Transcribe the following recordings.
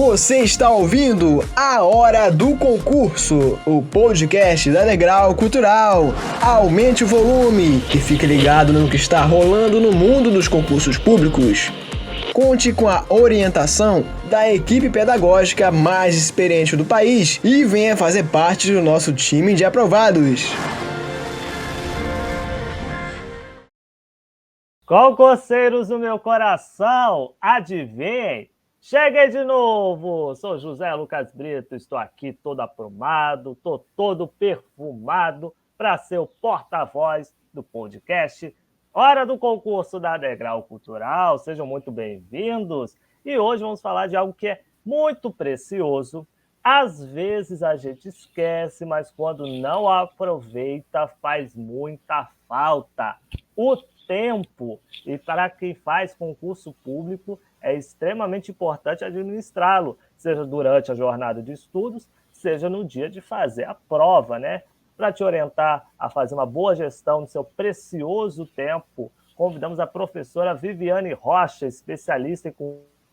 Você está ouvindo A Hora do Concurso, o podcast da Degrau Cultural. Aumente o volume e fique ligado no que está rolando no mundo dos concursos públicos. Conte com a orientação da equipe pedagógica mais experiente do país e venha fazer parte do nosso time de aprovados. Concurseiros do meu coração, adivinhem? Cheguei de novo! Sou José Lucas Brito, estou aqui todo aprumado, estou todo perfumado para ser o porta-voz do podcast Hora do Concurso da Degrau Cultural. Sejam muito bem-vindos e hoje vamos falar de algo que é muito precioso. Às vezes a gente esquece, mas quando não aproveita faz muita falta. O tempo. E para quem faz concurso público, é extremamente importante administrá-lo, seja durante a jornada de estudos, seja no dia de fazer a prova, né? Para te orientar a fazer uma boa gestão do seu precioso tempo, convidamos a professora Viviane Rocha, especialista em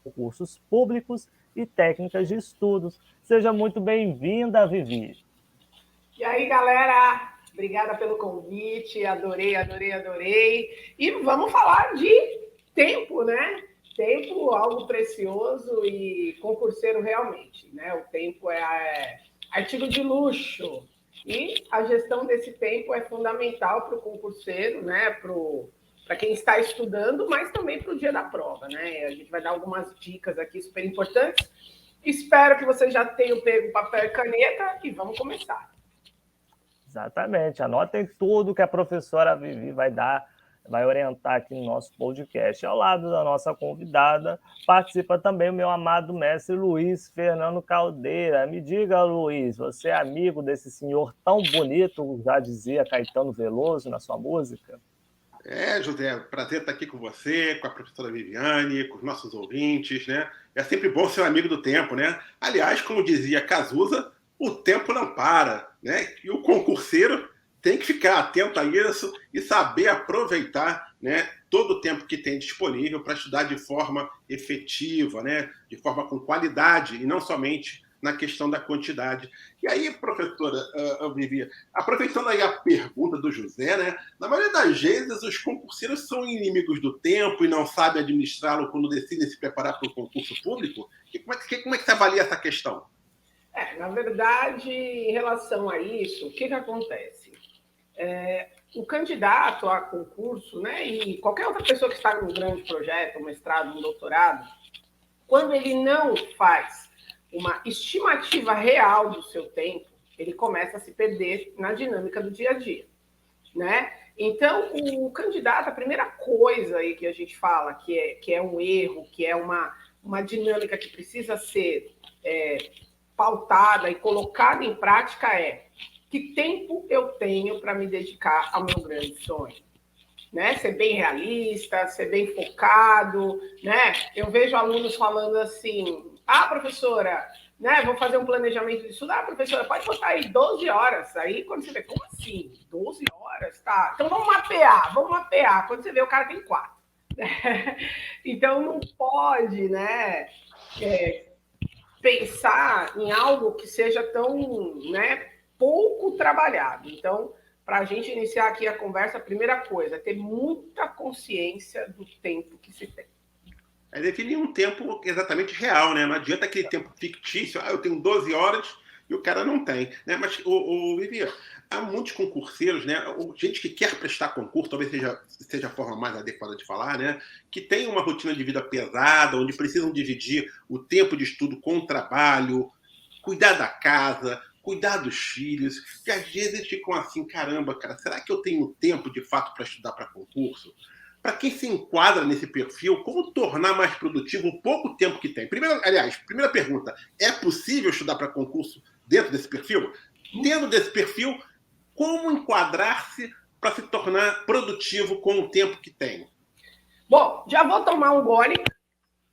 concursos públicos e técnicas de estudos. Seja muito bem-vinda, Vivi. E aí, galera? Obrigada pelo convite, adorei. E vamos falar de tempo, né? Tempo, algo precioso e concurseiro realmente, né? O tempo é artigo de luxo e a gestão desse tempo é fundamental para o concurseiro, né? Para quem está estudando, mas também para o dia da prova, né? A gente vai dar algumas dicas aqui super importantes. Espero que vocês já tenham pego papel e caneta e vamos começar. Exatamente, anotem tudo que a professora Vivi vai orientar aqui no nosso podcast. Ao lado da nossa convidada, participa também o meu amado mestre Luiz Fernando Caldeira. Me diga, Luiz, você é amigo desse senhor tão bonito, já dizia Caetano Veloso na sua música? José, prazer estar aqui com você, com a professora Viviane, com os nossos ouvintes, né? É sempre bom ser um amigo do tempo, né? Aliás, como dizia Cazuza, o tempo não para, né? E o concurseiro tem que ficar atento a isso e saber aproveitar, né, todo o tempo que tem disponível para estudar de forma efetiva, né, de forma com qualidade e não somente na questão da quantidade. E aí, professora Vivi, aproveitando aí a pergunta do José, né, na maioria das vezes os concurseiros são inimigos do tempo e não sabem administrá-lo quando decidem se preparar para o concurso público. E como é que você avalia essa questão? Na verdade, em relação a isso, o que acontece? O candidato a concurso, né, e qualquer outra pessoa que está num grande projeto, um mestrado, um doutorado, quando ele não faz uma estimativa real do seu tempo, ele começa a se perder na dinâmica do dia a dia, né? Então, o candidato, a primeira coisa aí que a gente fala que é um erro, que é uma dinâmica que precisa ser pautada e colocada em prática é: que tempo eu tenho para me dedicar ao meu grande sonho? Né? Ser bem realista, ser bem focado, né? Eu vejo alunos falando assim: professora, né, vou fazer um planejamento de estudo. Professora, pode botar aí 12 horas. Aí, quando você vê, como assim? 12 horas? Tá, então vamos mapear. Quando você vê, o cara tem 4. Então, não pode, né, pensar em algo que seja tão, né, pouco trabalhado. Então, para a gente iniciar aqui a conversa, a primeira coisa é ter muita consciência do tempo que se tem. É definir um tempo exatamente real, né? Não adianta aquele tempo fictício, eu tenho 12 horas e o cara não tem, né? Mas, Vivi, há muitos concurseiros, né? Gente que quer prestar concurso, talvez seja a forma mais adequada de falar, né? Que tem uma rotina de vida pesada, onde precisam dividir o tempo de estudo com o trabalho, cuidar da casa, cuidar dos filhos, e às vezes ficam assim: caramba, cara, será que eu tenho tempo de fato para estudar para concurso? Para quem se enquadra nesse perfil, como tornar mais produtivo o pouco tempo que tem? Primeira pergunta: é possível estudar para concurso dentro desse perfil? Dentro desse perfil, como enquadrar-se para se tornar produtivo com o tempo que tem? Bom, já vou tomar um gole.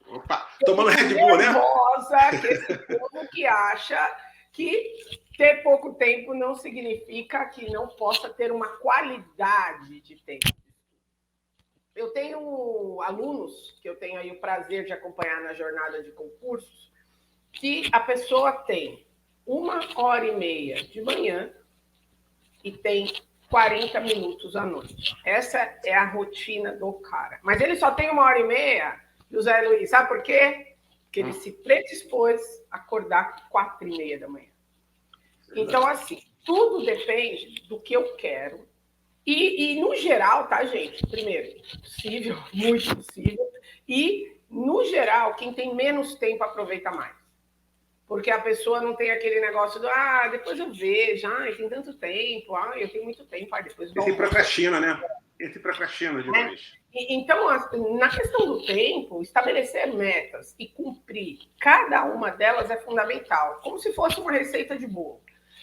Opa, tomando Red Bull, né? Nervosa, que esse povo que acha que ter pouco tempo não significa que não possa ter uma qualidade de tempo. Eu tenho alunos que eu tenho aí o prazer de acompanhar na jornada de concursos que a pessoa tem 1h30 de manhã e tem 40 minutos à noite. Essa é a rotina do cara. Mas ele só tem 1h30, José Luiz, sabe por quê? Porque ele se predispôs a acordar 4h30 da manhã. Então, assim, tudo depende do que eu quero. E no geral, tá, gente? Primeiro, possível, muito possível. E, no geral, quem tem menos tempo aproveita mais. Porque a pessoa não tem aquele negócio do, depois eu vejo, tem tanto tempo, eu tenho muito tempo, depois... Esse procrastina, né? Esse procrastina demais. Então, na questão do tempo, estabelecer metas e cumprir cada uma delas é fundamental, como se fosse uma receita de bolo,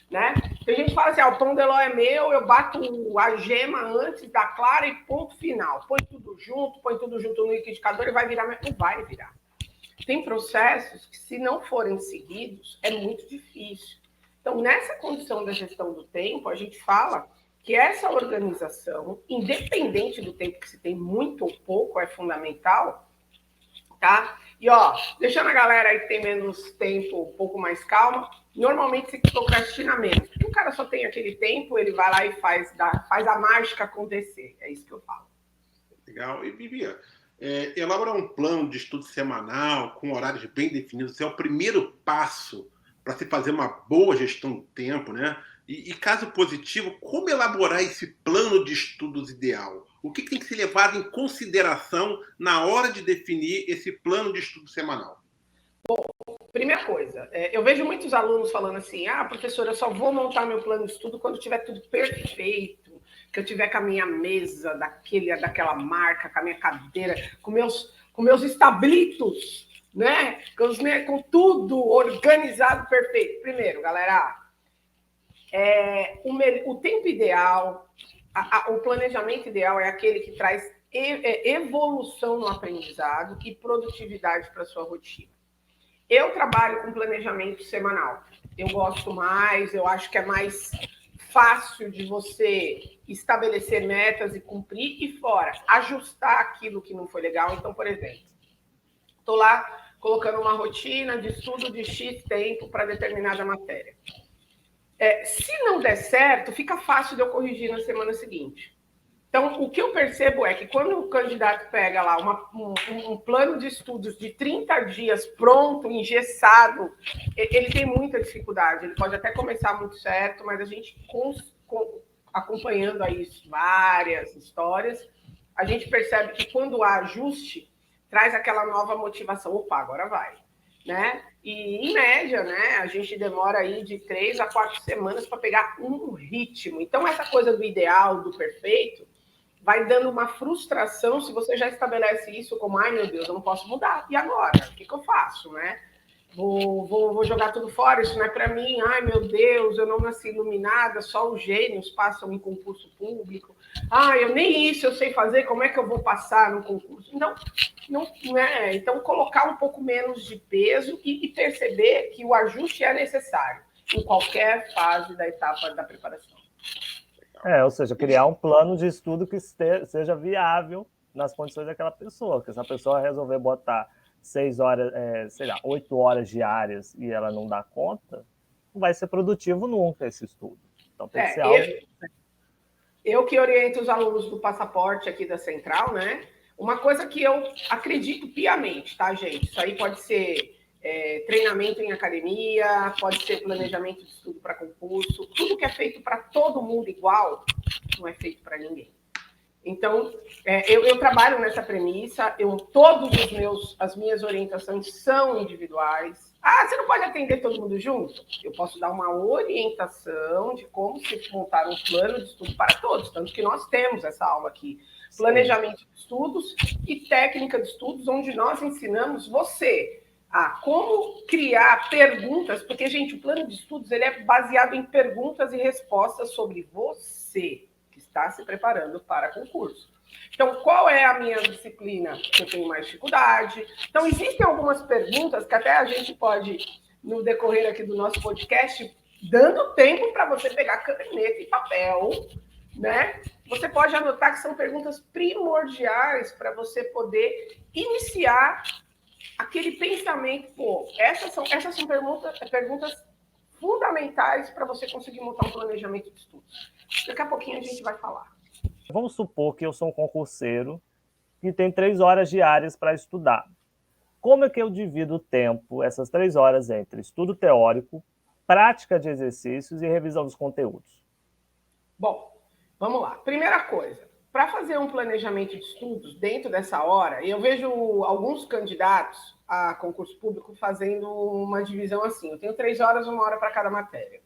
né? Tem gente que fala assim, o pão de ló é meu, eu bato a gema antes da clara e ponto final. Põe tudo junto no liquidificador e vai virar, mas não vai virar. Tem processos que, se não forem seguidos, é muito difícil. Então, nessa condição da gestão do tempo, a gente fala que essa organização, independente do tempo que se tem muito ou pouco, é fundamental, tá? E, deixando a galera aí que tem menos tempo um pouco mais calma, normalmente se procrastina menos. Porque o cara só tem aquele tempo, ele vai lá e faz a mágica acontecer. É isso que eu falo. Legal. E, Vivi, elaborar um plano de estudo semanal, com horários bem definidos, é o primeiro passo para se fazer uma boa gestão do tempo, né? E caso positivo, como elaborar esse plano de estudos ideal? O que tem que ser levado em consideração na hora de definir esse plano de estudo semanal? Bom, primeira coisa, eu vejo muitos alunos falando assim, professora, eu só vou montar meu plano de estudo quando tiver tudo perfeito, que eu tiver com a minha mesa daquela marca, com a minha cadeira, com meus establitos, né? Com tudo organizado perfeito. Primeiro, galera, o tempo ideal, o planejamento ideal é aquele que traz evolução no aprendizado e produtividade para a sua rotina. Eu trabalho com planejamento semanal. Eu gosto mais, eu acho que é mais fácil de você estabelecer metas e cumprir e fora, ajustar aquilo que não foi legal. Então, por exemplo, estou lá colocando uma rotina de estudo de X tempo para determinada matéria. Se não der certo, fica fácil de eu corrigir na semana seguinte. Então, o que eu percebo é que quando o candidato pega lá um plano de estudos de 30 dias pronto, engessado, ele tem muita dificuldade. Ele pode até começar muito certo, mas a gente, acompanhando aí várias histórias, a gente percebe que quando há ajuste, traz aquela nova motivação. Opa, agora vai. Né? E, em média, né, a gente demora aí de 3 a 4 semanas para pegar um ritmo. Então, essa coisa do ideal, do perfeito, vai dando uma frustração se você já estabelece isso como, meu Deus, eu não posso mudar. E agora? O que eu faço, né? Vou jogar tudo fora, isso não é para mim. Meu Deus, eu não nasci iluminada, só os gênios passam em concurso público. Eu nem isso eu sei fazer, como é que eu vou passar no concurso? Não é. Então, colocar um pouco menos de peso e perceber que o ajuste é necessário em qualquer fase da etapa da preparação. Ou seja, criar um plano de estudo que seja viável nas condições daquela pessoa. Porque se a pessoa resolver botar 6 horas, 8 horas diárias e ela não dá conta, não vai ser produtivo nunca esse estudo. Então tem que ser algo... Eu que oriento os alunos do passaporte aqui da Central, né? Uma coisa que eu acredito piamente, tá, gente? Isso aí pode ser treinamento em academia, pode ser planejamento de estudo para concurso. Tudo que é feito para todo mundo igual, não é feito para ninguém. Então, eu trabalho nessa premissa, todas as minhas orientações são individuais. Você não pode atender todo mundo junto? Eu posso dar uma orientação de como se montar um plano de estudo para todos, tanto que nós temos essa aula aqui, planejamento de estudos e técnica de estudos, onde nós ensinamos você a como criar perguntas, porque, gente, o plano de estudos ele é baseado em perguntas e respostas sobre você, que está se preparando para concurso. Então, qual é a minha disciplina que eu tenho mais dificuldade? Então, existem algumas perguntas que até a gente pode, no decorrer aqui do nosso podcast, dando tempo para você pegar caneta e papel, né? Você pode anotar que são perguntas primordiais para você poder iniciar aquele pensamento, pô, essas são perguntas fundamentais para você conseguir montar um planejamento de estudos. Daqui a pouquinho a gente vai falar. Vamos supor que eu sou um concurseiro que tem 3 horas diárias para estudar. Como é que eu divido o tempo, essas 3 horas, entre estudo teórico, prática de exercícios e revisão dos conteúdos? Bom, vamos lá. Primeira coisa, para fazer um planejamento de estudos dentro dessa hora, eu vejo alguns candidatos a concurso público fazendo uma divisão assim. Eu tenho 3 horas, 1 hora para cada matéria.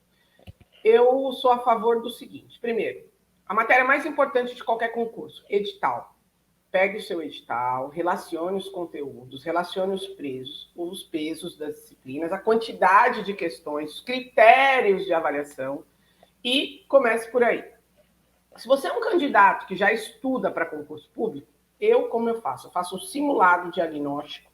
Eu sou a favor do seguinte. Primeiro, a matéria mais importante de qualquer concurso, edital. Pegue o seu edital, relacione os conteúdos, relacione os pesos das disciplinas, a quantidade de questões, os critérios de avaliação e comece por aí. Se você é um candidato que já estuda para concurso público, como eu faço? Eu faço um simulado diagnóstico,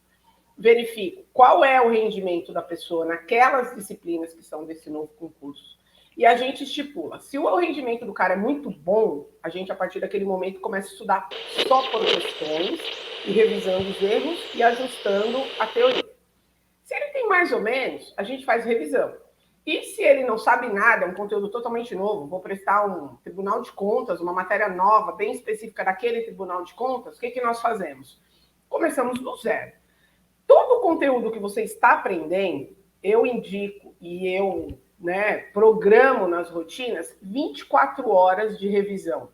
verifico qual é o rendimento da pessoa naquelas disciplinas que são desse novo concurso. E a gente estipula, se o rendimento do cara é muito bom, a gente, a partir daquele momento, começa a estudar só por questões, e revisando os erros e ajustando a teoria. Se ele tem mais ou menos, a gente faz revisão. E se ele não sabe nada, é um conteúdo totalmente novo, vou prestar um tribunal de contas, uma matéria nova, bem específica daquele tribunal de contas, o que nós fazemos? Começamos do zero. Todo o conteúdo que você está aprendendo, eu indico e eu programo nas rotinas 24 horas de revisão.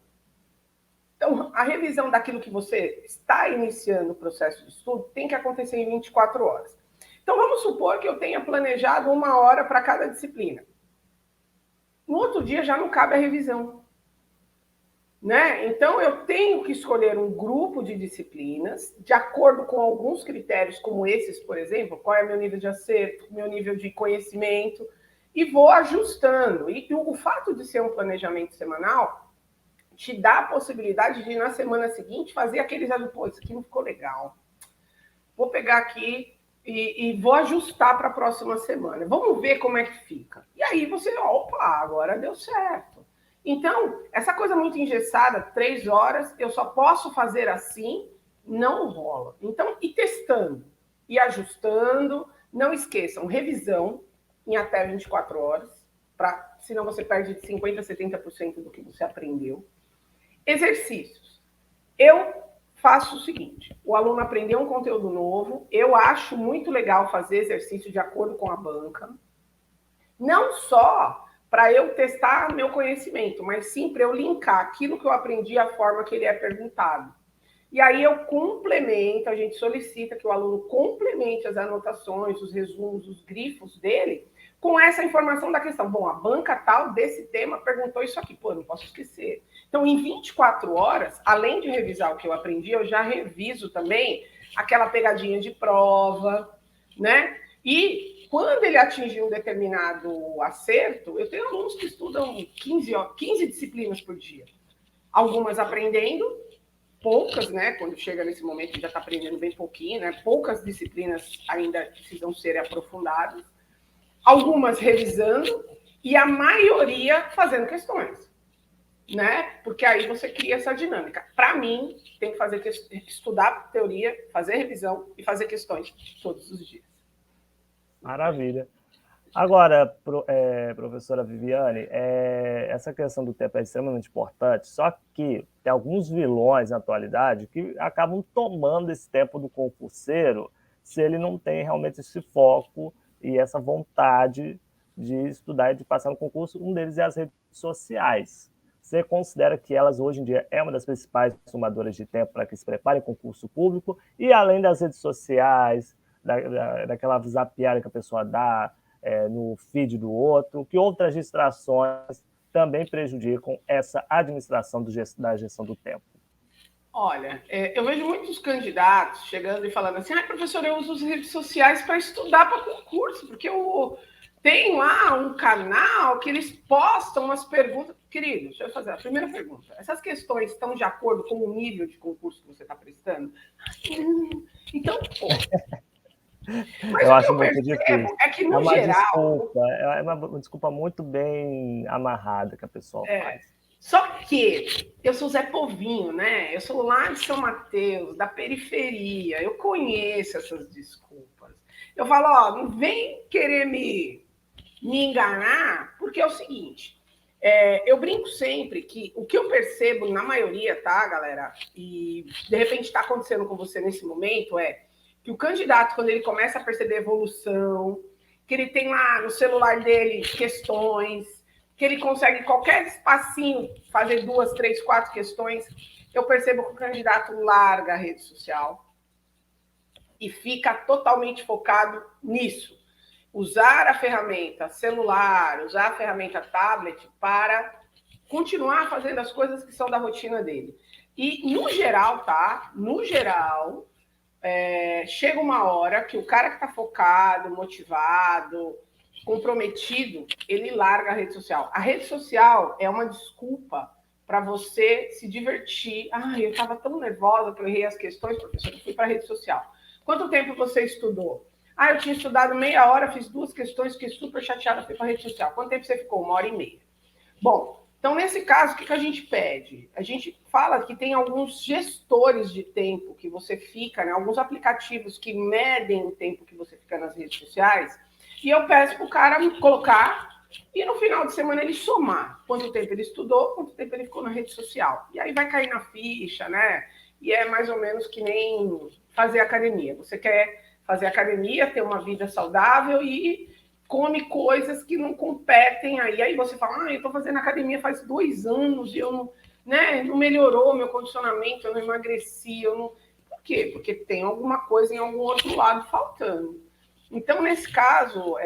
Então, a revisão daquilo que você está iniciando o processo de estudo tem que acontecer em 24 horas. Então, vamos supor que eu tenha planejado 1 hora para cada disciplina. No outro dia já não cabe a revisão. Então, eu tenho que escolher um grupo de disciplinas, de acordo com alguns critérios, como esses, por exemplo, qual é meu nível de acerto, meu nível de conhecimento, e vou ajustando. E o fato de ser um planejamento semanal te dá a possibilidade de, na semana seguinte, fazer aqueles... Pô, isso aqui não ficou legal. Vou pegar aqui e vou ajustar para a próxima semana. Vamos ver como é que fica. E aí você, opa, agora deu certo. Então, essa coisa muito engessada, 3 horas, eu só posso fazer assim, não rola. Então, e testando, e ajustando, não esqueçam, revisão em até 24 horas, senão você perde de 50% a 70% do que você aprendeu. Exercícios. Eu faço o seguinte, o aluno aprendeu um conteúdo novo, eu acho muito legal fazer exercício de acordo com a banca, não só para eu testar meu conhecimento, mas sim para eu linkar aquilo que eu aprendi à forma que ele é perguntado. E aí eu complemento, a gente solicita que o aluno complemente as anotações, os resumos, os grifos dele, com essa informação da questão. Bom, a banca tal desse tema perguntou isso aqui. Pô, não posso esquecer. Então, em 24 horas, além de revisar o que eu aprendi, eu já reviso também aquela pegadinha de prova, E quando ele atingir um determinado acerto, eu tenho alunos que estudam 15 disciplinas por dia. Algumas aprendendo, poucas, quando chega nesse momento já está aprendendo bem pouquinho, poucas disciplinas ainda precisam ser aprofundadas. Algumas revisando e a maioria fazendo questões, Porque aí você cria essa dinâmica. Para mim, tem que estudar teoria, fazer revisão e fazer questões todos os dias. Maravilha. Agora, professora Viviane, essa questão do tempo é extremamente importante, só que tem alguns vilões na atualidade que acabam tomando esse tempo do concurseiro se ele não tem realmente esse foco e essa vontade de estudar e de passar no concurso. Um deles é as redes sociais. Você considera que elas, hoje em dia, é uma das principais sumadoras de tempo para que se prepare em concurso público? E, além das redes sociais, daquela zapeada que a pessoa dá no feed do outro, que outras distrações também prejudicam essa administração da gestão do tempo? Olha, eu vejo muitos candidatos chegando e falando assim, professor, eu uso as redes sociais para estudar para concurso, porque eu tenho lá um canal que eles postam umas perguntas. Querido, deixa eu fazer a primeira pergunta. Essas questões estão de acordo com o nível de concurso que você está prestando? Então, pô... Mas eu o acho que eu muito percebo difícil. é que, no geral... É uma desculpa muito bem amarrada que a pessoa faz. Só que eu sou Zé Povinho, né? Eu sou lá de São Mateus, da periferia. Eu conheço essas desculpas. Eu falo, ó, não vem querer me enganar, porque é o seguinte, eu brinco sempre que o que eu percebo na maioria, tá, galera, e de repente está acontecendo com você nesse momento, é que o candidato, quando ele começa a perceber evolução, que ele tem lá no celular dele questões, que ele consegue qualquer espacinho fazer 2, 3, 4 questões, eu percebo que o candidato larga a rede social e fica totalmente focado nisso. Usar a ferramenta celular, usar a ferramenta tablet para continuar fazendo as coisas que são da rotina dele. E, no geral, tá? No geral, chega uma hora que o cara que está focado, motivado, comprometido, ele larga a rede social. A rede social é uma desculpa para você se divertir. Eu estava tão nervosa que eu errei as questões, professor, eu fui para a rede social. Quanto tempo você estudou? Eu tinha estudado meia hora, fiz 2 questões, fiquei super chateada, fui para a rede social. Quanto tempo você ficou? 1h30. Bom, então, nesse caso, o que a gente pede? A gente fala que tem alguns gestores de tempo que você fica, né? Alguns aplicativos que medem o tempo que você fica nas redes sociais, e eu peço para o cara me colocar e no final de semana ele somar quanto tempo ele estudou, quanto tempo ele ficou na rede social. E aí vai cair na ficha, né? E é mais ou menos que nem fazer academia. Você quer fazer academia, ter uma vida saudável e come coisas que não competem aí você fala, eu estou fazendo academia faz 2 anos e eu não, né, não melhorou meu condicionamento, eu não emagreci, eu não... Por quê? Porque tem alguma coisa em algum outro lado faltando. Então, nesse caso,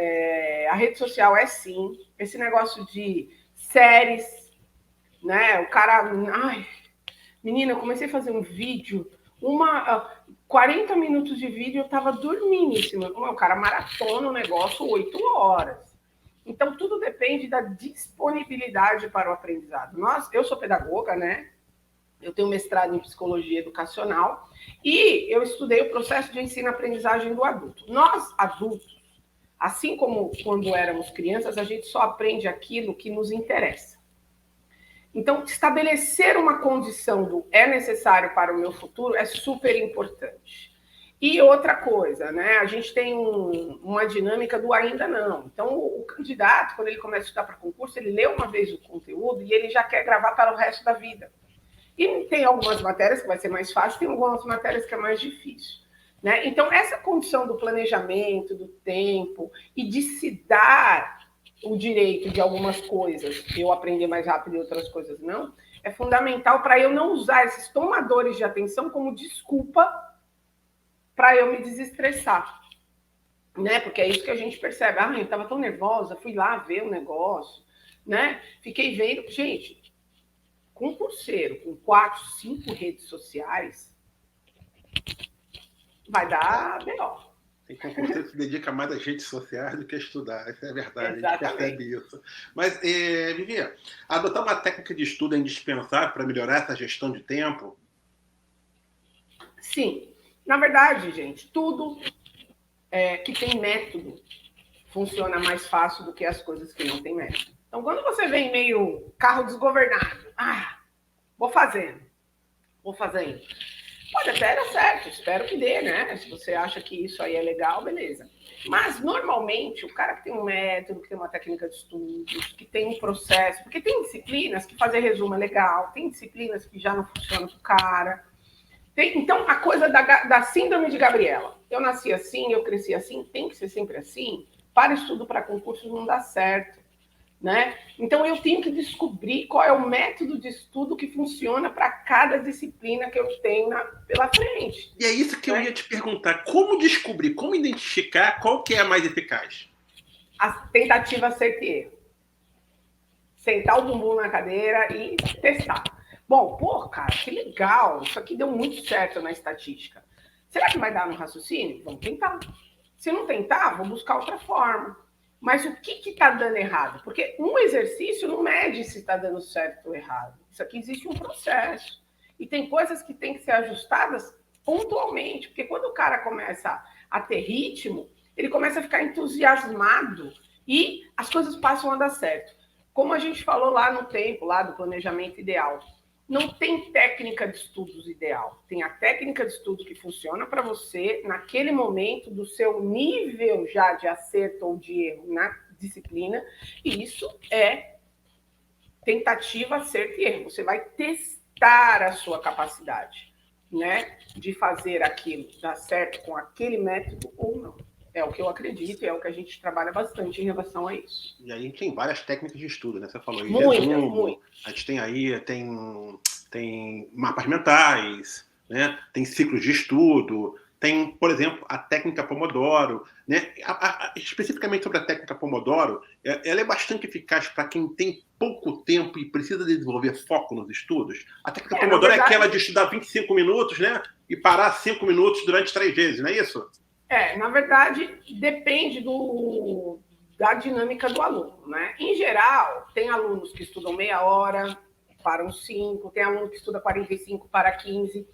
a rede social é sim, esse negócio de séries, né, o cara, menina, eu comecei a fazer um vídeo, 40 minutos de vídeo, eu estava dormindo. O cara maratona o negócio 8 horas. Então, tudo depende da disponibilidade para o aprendizado. Eu sou pedagoga, né? Eu tenho mestrado em psicologia educacional e eu estudei o processo de ensino-aprendizagem do adulto. Nós, adultos, assim como quando éramos crianças, a gente só aprende aquilo que nos interessa. Então, estabelecer uma condição do é necessário para o meu futuro é super importante. E outra coisa, né? A gente tem uma dinâmica do ainda não. Então, o candidato, quando ele começa a estudar para concurso, ele lê uma vez o conteúdo e ele já quer gravar para o resto da vida. E tem algumas matérias que vai ser mais fácil, tem algumas matérias que é mais difícil. Né? Então, essa condição do planejamento, do tempo e de se dar o direito de algumas coisas eu aprender mais rápido e outras coisas não, é fundamental para eu não usar esses tomadores de atenção como desculpa para eu me desestressar. Né? Porque é isso que a gente percebe. Eu estava tão nervosa, fui lá ver o negócio, né? Fiquei vendo. Gente, concurseiro com 4, 5 redes sociais vai dar melhor. Tem concurseiro que se dedica mais às redes sociais do que a estudar. Isso é verdade, Exatamente. A gente percebe isso. Mas, Vivi, adotar uma técnica de estudo é indispensável para melhorar essa gestão de tempo? Sim. Na verdade, gente, tudo que tem método funciona mais fácil do que as coisas que não têm método. Então, quando você vem meio carro desgovernado, vou fazendo. Pode até dar certo, espero que dê, né? Se você acha que isso aí é legal, beleza. Mas, normalmente, o cara que tem um método, que tem uma técnica de estudos, que tem um processo, porque tem disciplinas que fazer resumo é legal, tem disciplinas que já não funcionam pro cara. Então, a coisa da síndrome de Gabriela. Eu nasci assim, eu cresci assim, tem que ser sempre assim. Para estudo para concursos não dá certo. Né? Então, eu tenho que descobrir qual é o método de estudo que funciona para cada disciplina que eu tenho pela frente. E é isso que eu ia te perguntar. Como descobrir, como identificar qual que é a mais eficaz? A tentativa acerto e erro. Sentar o bumbum na cadeira e testar. Bom, cara, que legal. Isso aqui deu muito certo na estatística. Será que vai dar no raciocínio? Vamos tentar. Se não tentar, vou buscar outra forma. Mas o que está dando errado? Porque um exercício não mede se está dando certo ou errado. Isso aqui existe um processo. E tem coisas que têm que ser ajustadas pontualmente. Porque quando o cara começa a ter ritmo, ele começa a ficar entusiasmado e as coisas passam a dar certo. como a gente falou lá no tempo, lá do planejamento ideal, não tem técnica de estudos ideal. Tem a técnica de estudo que funciona para você, naquele momento, do seu nível já de acerto ou de erro na disciplina, e isso é tentativa, acerto e erro. Você vai testar a sua capacidade, né, de fazer aquilo dar certo com aquele método ou não. É o que eu acredito e é o que a gente trabalha bastante em relação a isso. E aí a gente tem várias técnicas de estudo, né? Você falou aí, Muita. a gente tem aí, tem mapas mentais, né? Tem ciclos de estudo, tem, por exemplo, a técnica Pomodoro, né? Especificamente sobre a técnica Pomodoro, ela é bastante eficaz para quem tem pouco tempo e precisa desenvolver foco nos estudos. A técnica Pomodoro é aquela de estudar 25 minutos, né? E parar 5 minutos durante 3 vezes, não é isso? Na verdade, depende da dinâmica do aluno, né? Em geral, tem alunos que estudam meia hora, param 5, tem aluno que estuda 45, para 15.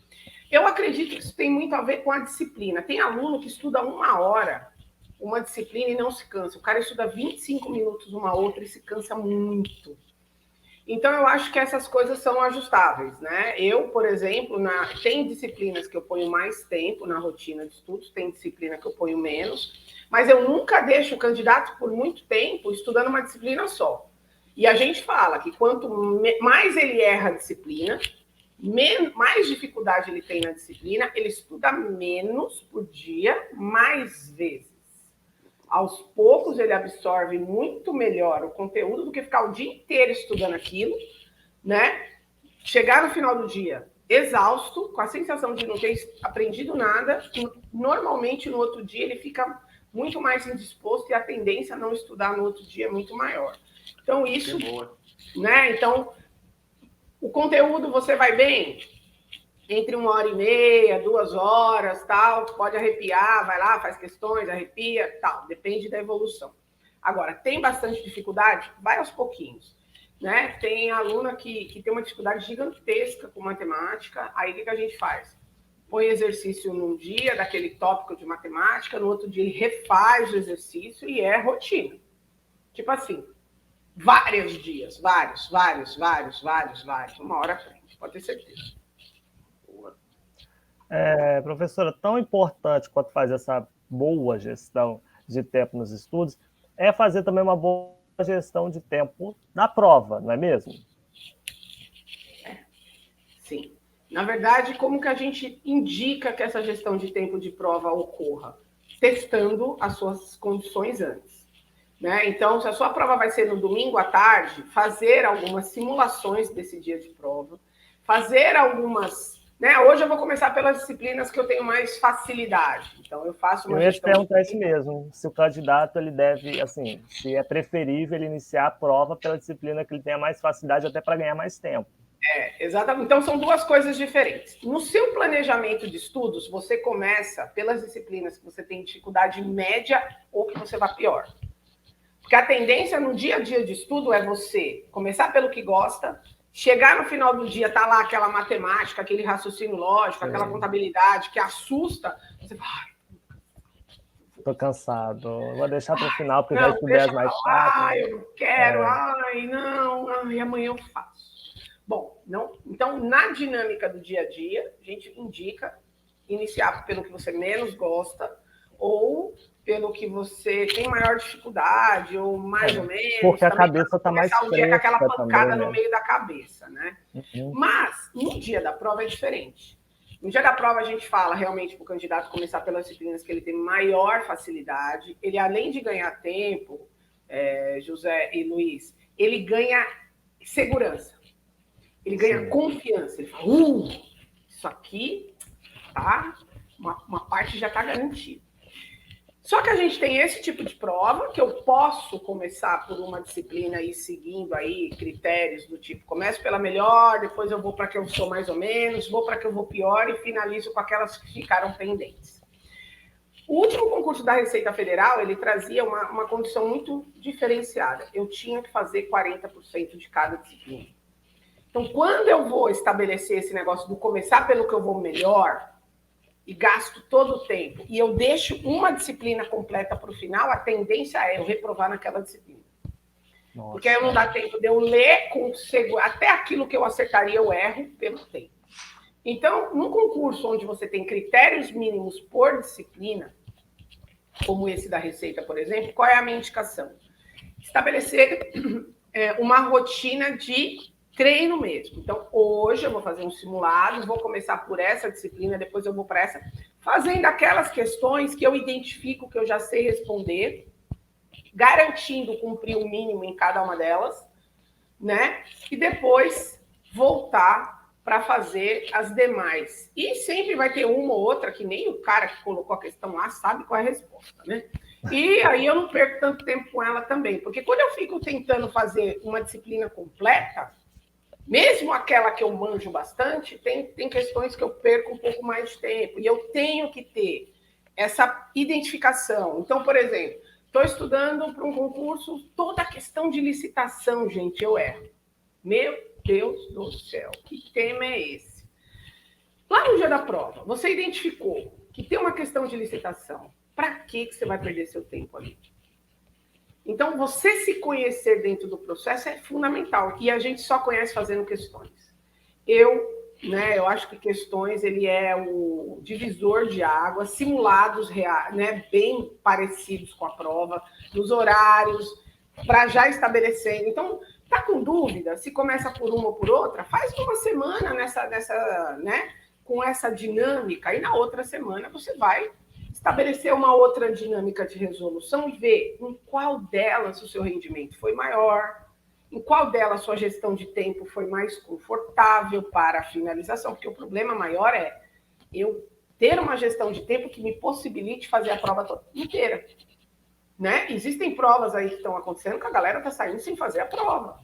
Eu acredito que isso tem muito a ver com a disciplina. Tem aluno que estuda 1 hora, uma disciplina e não se cansa. O cara estuda 25 minutos uma outra e se cansa muito. Então, eu acho que essas coisas são ajustáveis, né? Eu, por exemplo, tem disciplinas que eu ponho mais tempo na rotina de estudos, tem disciplina que eu ponho menos, mas eu nunca deixo o candidato por muito tempo estudando uma disciplina só. E a gente fala que quanto mais ele erra a disciplina, mais dificuldade ele tem na disciplina, ele estuda menos por dia, mais vezes. Aos poucos ele absorve muito melhor o conteúdo do que ficar o dia inteiro estudando aquilo, né? Chegar no final do dia exausto, com a sensação de não ter aprendido nada, normalmente no outro dia ele fica muito mais indisposto e a tendência a não estudar no outro dia é muito maior. Então isso, né? Então o conteúdo você vai bem entre 1h30, 2 horas, tal, pode arrepiar, vai lá, faz questões, arrepia, tal, depende da evolução. Agora, tem bastante dificuldade? Vai aos pouquinhos, né? Tem aluna que tem uma dificuldade gigantesca com matemática, aí o que a gente faz? Põe exercício num dia daquele tópico de matemática, no outro dia ele refaz o exercício e é rotina. Tipo assim, vários dias, vários, 1 hora à frente, pode ter certeza. Professora, tão importante quanto fazer essa boa gestão de tempo nos estudos é fazer também uma boa gestão de tempo na prova, não é mesmo? Sim. Na verdade, como que a gente indica que essa gestão de tempo de prova ocorra? Testando as suas condições antes, né? Então, se a sua prova vai ser no domingo à tarde, fazer algumas simulações desse dia de prova, fazer algumas... Né? Hoje eu vou começar pelas disciplinas que eu tenho mais facilidade. Então, eu faço uma gestão... Eu ia te perguntar isso mesmo. Se o candidato ele deve, assim, se é preferível ele iniciar a prova pela disciplina que ele tenha mais facilidade até para ganhar mais tempo. Exatamente. Então, são duas coisas diferentes. No seu planejamento de estudos, você começa pelas disciplinas que você tem dificuldade média ou que você vá pior. Porque a tendência no dia a dia de estudo é você começar pelo que gosta, chegar no final do dia, tá lá aquela matemática, aquele raciocínio lógico, aquela contabilidade que assusta, você vai... Tô cansado, vou deixar para o final, porque já estudei as mais chatas. Eu não quero, amanhã eu faço. Bom, então, na dinâmica do dia a dia, a gente indica iniciar pelo que você menos gosta ou pelo que você tem maior dificuldade, ou mais ou menos. Porque a cabeça está mais fresca. O dia com aquela pancada também, né? no meio da cabeça, né? Uhum. Mas, no dia da prova é diferente. No dia da prova, a gente fala realmente para o candidato começar pelas disciplinas que ele tem maior facilidade. Ele, além de ganhar tempo, José e Luiz, ele ganha segurança. Ele ganha confiança. Ele fala, isso aqui, tá? Uma parte já está garantida. Só que a gente tem esse tipo de prova, que eu posso começar por uma disciplina e ir seguindo aí critérios do tipo, começo pela melhor, depois eu vou para que eu sou mais ou menos, vou para que eu vou pior e finalizo com aquelas que ficaram pendentes. O último concurso da Receita Federal, ele trazia uma condição muito diferenciada. Eu tinha que fazer 40% de cada disciplina. Então, quando eu vou estabelecer esse negócio do começar pelo que eu vou melhor, e gasto todo o tempo, e eu deixo uma disciplina completa para o final, a tendência é eu reprovar naquela disciplina. Nossa. Porque aí não dá tempo de eu ler até aquilo que eu acertaria eu erro pelo tempo. Então, num concurso onde você tem critérios mínimos por disciplina, como esse da Receita, por exemplo, qual é a minha indicação? Estabelecer uma rotina de treino mesmo. Então, hoje eu vou fazer um simulado, vou começar por essa disciplina, depois eu vou para essa, fazendo aquelas questões que eu identifico que eu já sei responder, garantindo cumprir o mínimo em cada uma delas, né? E depois voltar para fazer as demais. E sempre vai ter uma ou outra que nem o cara que colocou a questão lá sabe qual é a resposta, né? E aí eu não perco tanto tempo com ela também, porque quando eu fico tentando fazer uma disciplina completa, mesmo aquela que eu manjo bastante, tem questões que eu perco um pouco mais de tempo, e eu tenho que ter essa identificação. Então, por exemplo, estou estudando para um concurso, toda a questão de licitação, gente, eu erro. Meu Deus do céu, que tema é esse? Lá no dia da prova, você identificou que tem uma questão de licitação. Para que você vai perder seu tempo ali? Então, você se conhecer dentro do processo é fundamental. E a gente só conhece fazendo questões. Eu acho que questões ele é o divisor de água, simulados reais, né, bem parecidos com a prova, nos horários, para já estabelecer. Então, tá com dúvida? Se começa por uma ou por outra, faz uma semana nessa, né, com essa dinâmica, e na outra semana você vai estabelecer uma outra dinâmica de resolução e ver em qual delas o seu rendimento foi maior, em qual delas a sua gestão de tempo foi mais confortável para a finalização, porque o problema maior é eu ter uma gestão de tempo que me possibilite fazer a prova inteira. Né? Existem provas aí que estão acontecendo que a galera está saindo sem fazer a prova.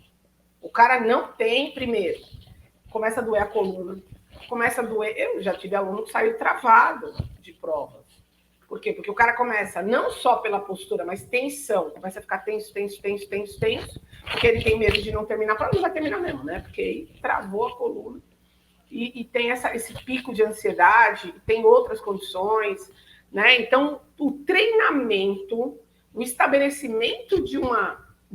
O cara não tem, primeiro, começa a doer a coluna, começa a doer... Eu já tive aluno que saiu travado de provas. Por quê? Porque o cara começa não só pela postura, mas tensão. Começa a ficar tenso, porque ele tem medo de não terminar. A prova não vai terminar mesmo, né? Porque aí travou a coluna. E tem esse pico de ansiedade, tem outras condições, né? Então, o treinamento, o estabelecimento de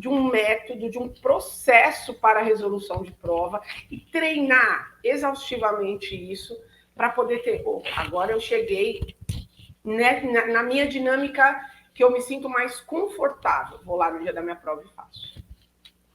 um método, de um processo para a resolução de prova e treinar exaustivamente isso para poder ter... agora eu cheguei... Né, na minha dinâmica que eu me sinto mais confortável. Vou lá no dia da minha prova e faço.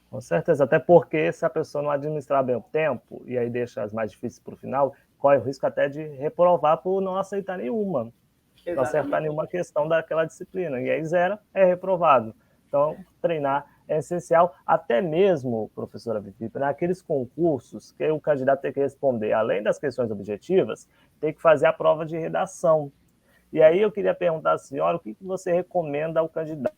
Com certeza, até porque se a pessoa não administrar bem o tempo, e aí deixa as mais difíceis para o final, corre o risco até de reprovar por não aceitar nenhuma. Exatamente. Não acertar nenhuma questão daquela disciplina. E aí zera, é reprovado. Então, treinar é essencial, até mesmo, professora Vivi, naqueles concursos que o candidato tem que responder, além das questões objetivas, tem que fazer a prova de redação. E aí eu queria perguntar à senhora o que você recomenda ao candidato?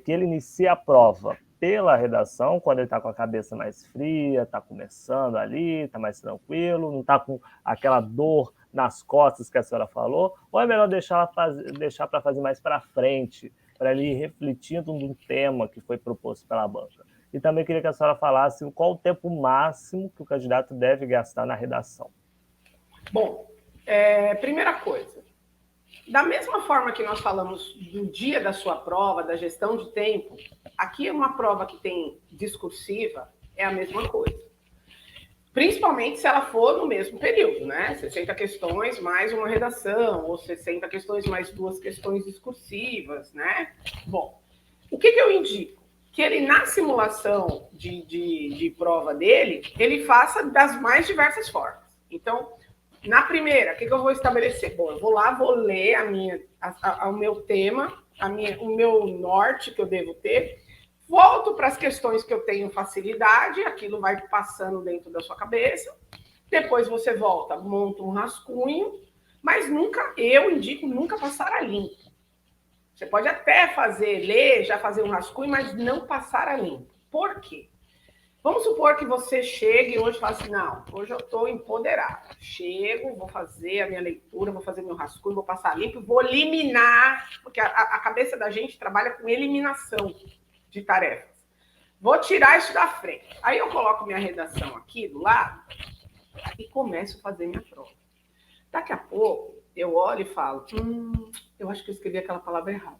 Que ele inicie a prova pela redação, quando ele está com a cabeça mais fria, está começando ali, está mais tranquilo, não está com aquela dor nas costas que a senhora falou, ou é melhor deixar para fazer mais para frente, para ele ir refletindo no tema que foi proposto pela banca? E também queria que a senhora falasse qual o tempo máximo que o candidato deve gastar na redação. Bom, primeira coisa, da mesma forma que nós falamos do dia da sua prova, da gestão de tempo, aqui é uma prova que tem discursiva, é a mesma coisa. Principalmente se ela for no mesmo período, né? 60 questões mais uma redação, ou 60 questões mais 2 questões discursivas, né? Bom, o que eu indico? Que ele, na simulação de prova dele, ele faça das mais diversas formas. Então, na primeira, o que eu vou estabelecer? Bom, eu vou lá, vou ler o meu tema, o meu norte que eu devo ter, volto para as questões que eu tenho facilidade, aquilo vai passando dentro da sua cabeça, depois você volta, monta um rascunho, mas eu indico nunca passar a limpo. Você pode até ler, já fazer um rascunho, mas não passar a limpo. Por quê? Vamos supor que você chegue hoje e fale assim, não, hoje eu estou empoderado. Chego, vou fazer a minha leitura, vou fazer meu rascunho, vou passar limpo, vou eliminar, porque a cabeça da gente trabalha com eliminação de tarefas. Vou tirar isso da frente. Aí eu coloco minha redação aqui do lado e começo a fazer minha prova. Daqui a pouco, eu olho e falo, eu acho que eu escrevi aquela palavra errada.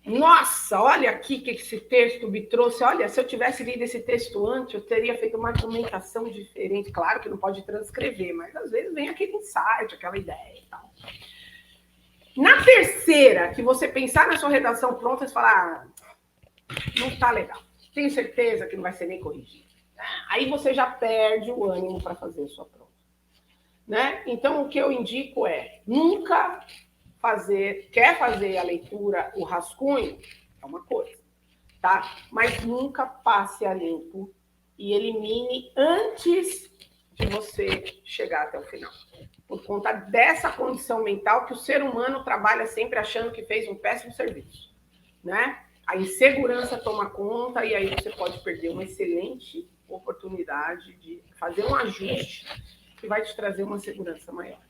Nossa, olha aqui que esse texto me trouxe. Olha, se eu tivesse lido esse texto antes, eu teria feito uma argumentação diferente. Claro que não pode transcrever, mas às vezes vem aquele insight, aquela ideia e tal. Na terceira, que você pensar na sua redação pronta, você falar, não está legal. Tenho certeza que não vai ser nem corrigido. Aí você já perde o ânimo para fazer a sua prova. Né? Então, o que eu indico é nunca quer fazer a leitura, o rascunho, é uma coisa, tá? Mas nunca passe a limpo e elimine antes de você chegar até o final. Por conta dessa condição mental que o ser humano trabalha sempre achando que fez um péssimo serviço, né? A insegurança toma conta e aí você pode perder uma excelente oportunidade de fazer um ajuste que vai te trazer uma segurança maior.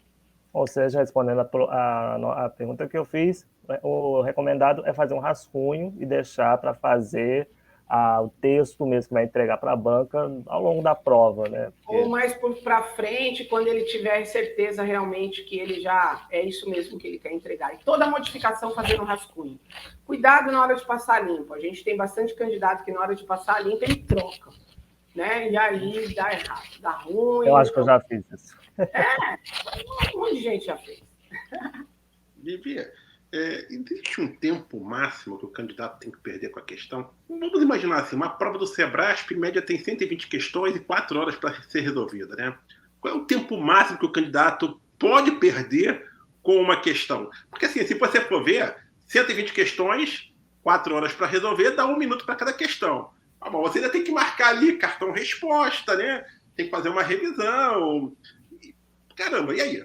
Ou seja, respondendo a pergunta que eu fiz, o recomendado é fazer um rascunho e deixar para fazer o texto mesmo que vai entregar para a banca ao longo da prova, né? Porque... Ou mais para frente, quando ele tiver certeza realmente que ele já é isso mesmo que ele quer entregar. E toda modificação fazendo um rascunho. Cuidado na hora de passar limpo. A gente tem bastante candidato que na hora de passar limpo ele troca, né? E aí dá errado, dá ruim. Eu acho que eu já fiz isso. Um monte de gente já fez. Vivi, existe um tempo máximo que o candidato tem que perder com a questão? Vamos imaginar assim, uma prova do Sebrasp, em média, tem 120 questões e 4 horas para ser resolvida, né? Qual é o tempo máximo que o candidato pode perder com uma questão? Porque assim, se você for ver, 120 questões, 4 horas para resolver, dá 1 minuto para cada questão. Bom, você ainda tem que marcar ali cartão resposta, né? Tem que fazer uma revisão. Caramba, e aí?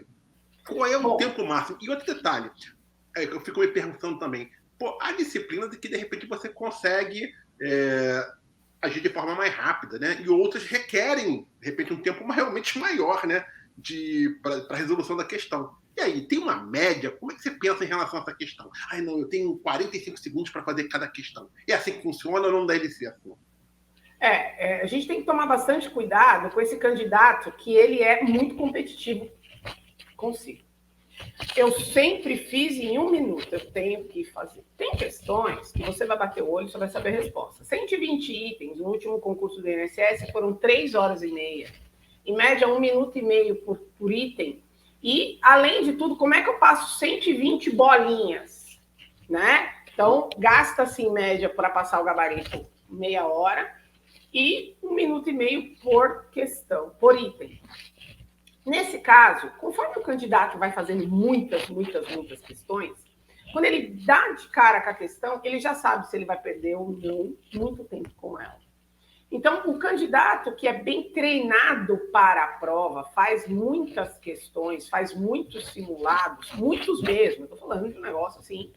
Qual é o tempo máximo? E outro detalhe, eu fico me perguntando também, há disciplinas em que, de repente, você consegue agir de forma mais rápida, né? E outras requerem, de repente, um tempo realmente maior, né? Para a resolução da questão. E aí, tem uma média? Como é que você pensa em relação a essa questão? Não, eu tenho 45 segundos para fazer cada questão. É assim que funciona ou não deve ser assim? A gente tem que tomar bastante cuidado com esse candidato que ele é muito competitivo consigo. Eu sempre fiz em 1 minuto, eu tenho que fazer. Tem questões que você vai bater o olho e só vai saber a resposta. 120 itens, no último concurso do INSS foram 3 horas e meia. Em média, 1 minuto e meio por item. E, além de tudo, como é que eu passo 120 bolinhas? Né? Então, gasta-se, em média, para passar o gabarito, meia hora. E 1 minuto e meio por questão, por item. Nesse caso, conforme o candidato vai fazendo muitas questões, quando ele dá de cara com a questão, ele já sabe se ele vai perder ou não muito tempo com ela. Então, o candidato que é bem treinado para a prova, faz muitas questões, faz muitos simulados, muitos mesmo, eu estou falando de um negócio assim,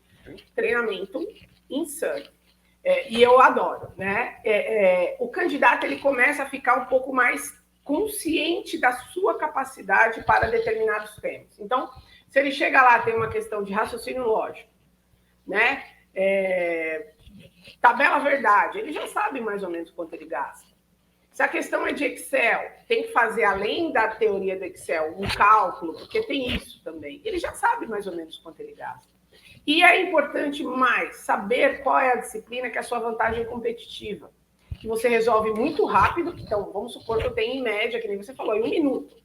treinamento insano. E eu adoro, né? O candidato ele começa a ficar um pouco mais consciente da sua capacidade para determinados temas. Então, se ele chega lá, tem uma questão de raciocínio lógico, né? Tabela verdade, ele já sabe mais ou menos quanto ele gasta. Se a questão é de Excel, tem que fazer, além da teoria do Excel, um cálculo, porque tem isso também. Ele já sabe mais ou menos quanto ele gasta. E é importante mais saber qual é a disciplina que é a sua vantagem competitiva, que você resolve muito rápido. Então, vamos supor que eu tenho em média, que nem você falou, em 1 minuto.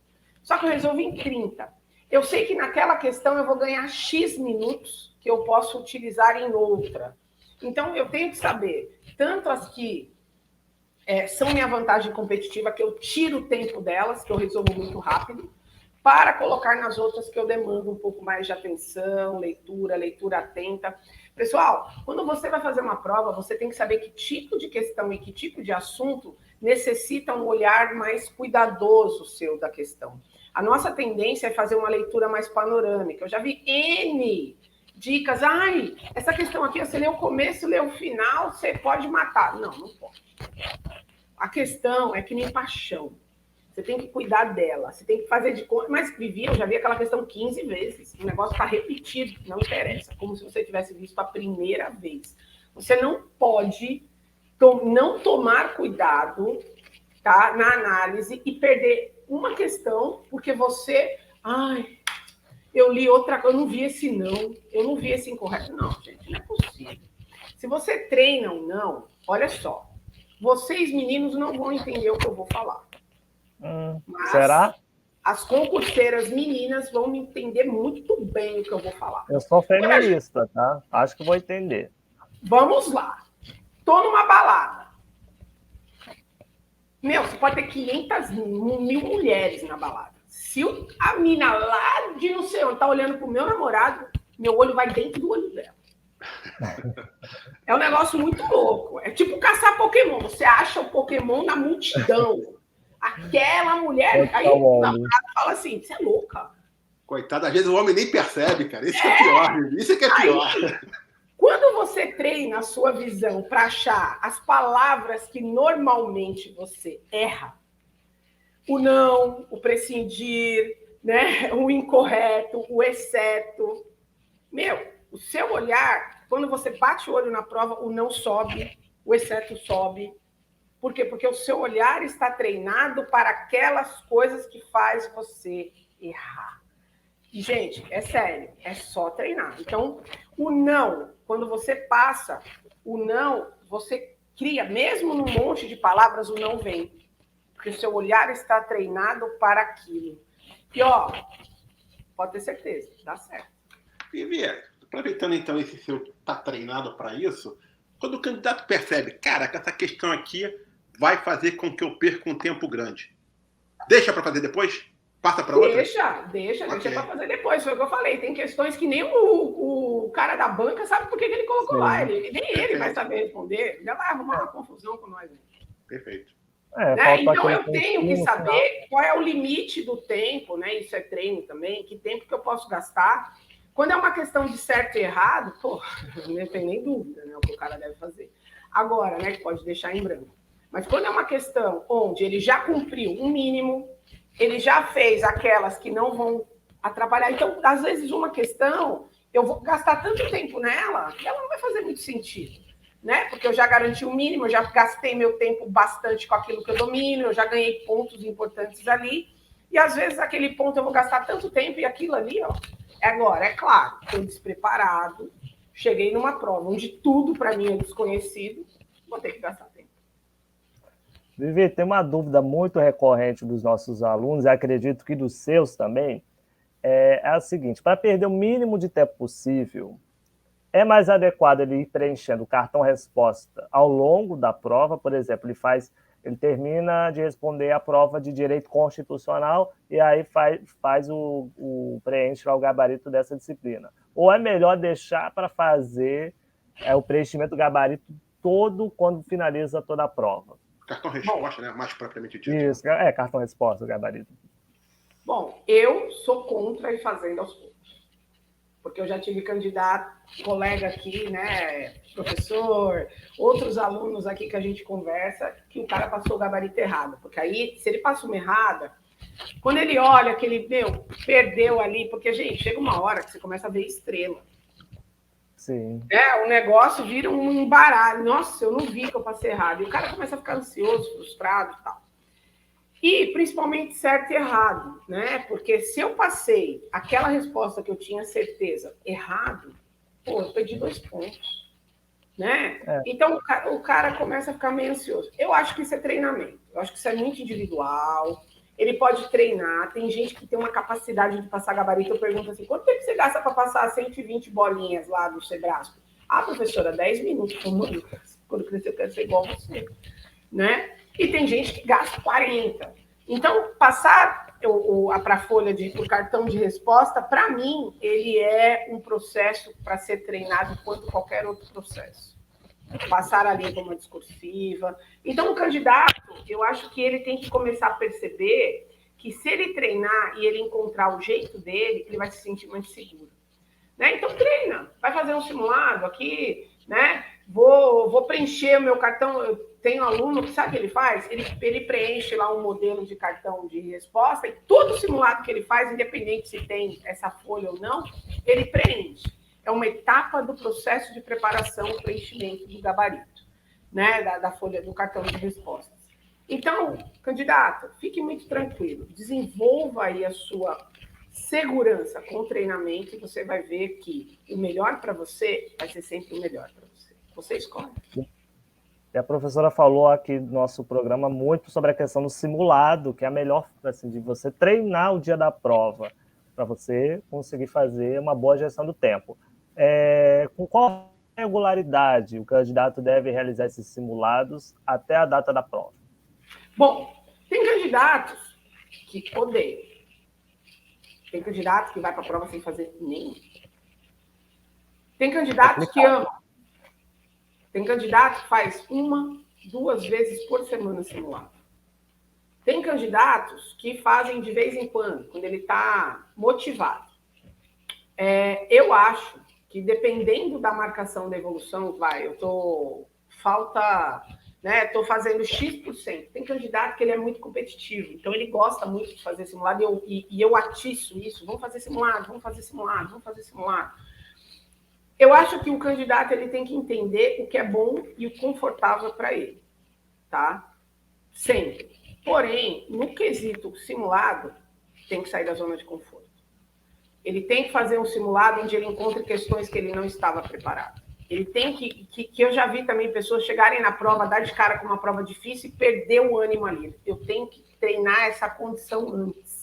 Só que eu resolvo em 30. Eu sei que naquela questão eu vou ganhar X minutos que eu posso utilizar em outra. Então, eu tenho que saber tanto as que são minha vantagem competitiva, que eu tiro o tempo delas, que eu resolvo muito rápido, para colocar nas outras que eu demando um pouco mais de atenção, leitura atenta. Pessoal, quando você vai fazer uma prova, você tem que saber que tipo de questão e que tipo de assunto necessita um olhar mais cuidadoso seu da questão. A nossa tendência é fazer uma leitura mais panorâmica. Eu já vi N dicas. Essa questão aqui, você lê o começo, lê o final, você pode matar. Não pode. A questão é que nem paixão. Você tem que cuidar dela, você tem que fazer de conta. Mas, Vivi, eu já vi aquela questão 15 vezes. O negócio está repetido, não interessa. Como se você tivesse visto a primeira vez. Você não pode não tomar cuidado, tá, na análise e perder uma questão porque você... eu li outra coisa, eu não vi esse não, eu não vi esse incorreto. Não, gente, não é possível. Se você treina ou não, olha só, vocês meninos não vão entender o que eu vou falar. Mas Será? as concurseiras meninas vão entender muito bem o que eu vou falar. Eu sou feminista, tá? Acho que vou entender. Vamos lá. Tô numa balada. Meu, você pode ter 500 mil mulheres na balada. Se a mina lá de não sei onde tá olhando pro meu namorado, meu olho vai dentro do olho dela. É um negócio muito louco. É tipo caçar Pokémon. Você acha o Pokémon na multidão. Aquela mulher... Aí o namorado fala assim, você é louca. Coitado, às vezes o homem nem percebe, cara. Isso que é pior. Isso que é pior. Quando você treina a sua visão para achar as palavras que normalmente você erra, o não, o prescindir, né? O incorreto, o exceto. Meu, o seu olhar, quando você bate o olho na prova, o não sobe, o exceto sobe. Por quê? Porque o seu olhar está treinado para aquelas coisas que faz você errar. E, gente, é sério, é só treinar. Então, o não, quando você passa, o não, você cria, mesmo num monte de palavras, o não vem. Porque o seu olhar está treinado para aquilo. E, ó, pode ter certeza, dá certo. Vivi, aproveitando então esse seu tá treinado para isso, quando o candidato percebe, cara, que essa questão aqui vai fazer com que eu perca um tempo grande, deixa para fazer depois? Passa para outra? Deixa para fazer depois. Foi o que eu falei. Tem questões que nem o cara da banca sabe por que ele colocou lá. Nem ele vai saber responder. Já vai arrumar uma confusão com nós. Perfeito. Né? Então, eu tenho que saber qual é o limite do tempo, né? Isso é treino também. Que tempo que eu posso gastar. Quando é uma questão de certo e errado, pô, não tem nem dúvida, né? O que o cara deve fazer. Agora, né? Que pode deixar em branco. Mas quando é uma questão onde ele já cumpriu um mínimo, ele já fez aquelas que não vão atrapalhar. Então, às vezes, uma questão, eu vou gastar tanto tempo nela, que ela não vai fazer muito sentido, né? Porque eu já garanti o mínimo, eu já gastei meu tempo bastante com aquilo que eu domino, eu já ganhei pontos importantes ali, e às vezes aquele ponto eu vou gastar tanto tempo e aquilo ali, ó. Agora, é claro, estou despreparado, cheguei numa prova onde tudo para mim é desconhecido, vou ter que gastar tempo. Vivi, tem uma dúvida muito recorrente dos nossos alunos, e acredito que dos seus também, é a seguinte: para perder o mínimo de tempo possível, é mais adequado ele ir preenchendo o cartão resposta ao longo da prova? Por exemplo, ele termina de responder a prova de direito constitucional e aí preenche lá o gabarito dessa disciplina. Ou é melhor deixar para fazer o preenchimento do gabarito todo quando finaliza toda a prova? Cartão-resposta, né? Mais propriamente dito. Isso, cartão-resposta, o gabarito. Bom, eu sou contra ir fazendo aos poucos. Porque eu já tive candidato, colega aqui, né? Professor, outros alunos aqui que a gente conversa, que o cara passou o gabarito errado. Porque aí, se ele passa uma errada, quando ele olha que ele, perdeu ali, porque, gente, chega uma hora que você começa a ver estrela. Sim. O negócio vira um baralho. Nossa, eu não vi que eu passei errado. E o cara começa a ficar ansioso, frustrado e tal. E, principalmente, certo e errado, né? Porque se eu passei aquela resposta que eu tinha certeza errado, pô, eu perdi 2 pontos, né? Então, o cara começa a ficar meio ansioso. Eu acho que isso é treinamento. Eu acho que isso é muito individual. Ele pode treinar. Tem gente que tem uma capacidade de passar gabarito. Eu pergunto assim, quanto tempo você gasta para passar 120 bolinhas lá do Sebrasco? Ah, professora, 10 minutos. Quando crescer, eu quero ser igual a você, né? E tem gente que gasta 40. Então, passar para a folha por cartão de resposta, para mim, ele é um processo para ser treinado quanto qualquer outro processo. Passar ali por uma discursiva. Então, o candidato, eu acho que ele tem que começar a perceber que se ele treinar e ele encontrar o jeito dele, ele vai se sentir mais seguro. Né? Então, treina. Vai fazer um simulado aqui, né? Vou preencher o meu cartão. Eu tenho um aluno que sabe o que ele faz? Ele preenche lá um modelo de cartão de resposta e todo simulado que ele faz, independente se tem essa folha ou não, ele preenche. É uma etapa do processo de preparação, preenchimento do gabarito, né? Da folha do cartão de respostas. Então, candidato, fique muito tranquilo. Desenvolva aí a sua segurança com o treinamento e você vai ver que o melhor para você vai ser sempre o melhor para você. Você escolhe. E a professora falou aqui no nosso programa muito sobre a questão do simulado, que é a melhor, assim, de você treinar o dia da prova, para você conseguir fazer uma boa gestão do tempo. Com qual regularidade o candidato deve realizar esses simulados até a data da prova? Bom, tem candidatos que odeiam. Tem candidatos que vai para a prova sem fazer nenhum. Tem candidatos que amam. Tem candidato que faz 1, 2 vezes por semana simulado. Tem candidatos que fazem de vez em quando ele está motivado. Eu acho que, dependendo da marcação da evolução, estou fazendo X%. Tem candidato que ele é muito competitivo, então ele gosta muito de fazer simulado, e eu atiço isso. Vamos fazer simulado, vamos fazer simulado, vamos fazer simulado. Eu acho que o candidato ele tem que entender o que é bom e o confortável para ele, tá? Sempre. Porém, no quesito simulado, tem que sair da zona de conforto. Ele tem que fazer um simulado onde ele encontre questões que ele não estava preparado. Ele tem que eu já vi também pessoas chegarem na prova, dar de cara com uma prova difícil e perder o ânimo ali. Eu tenho que treinar essa condição antes.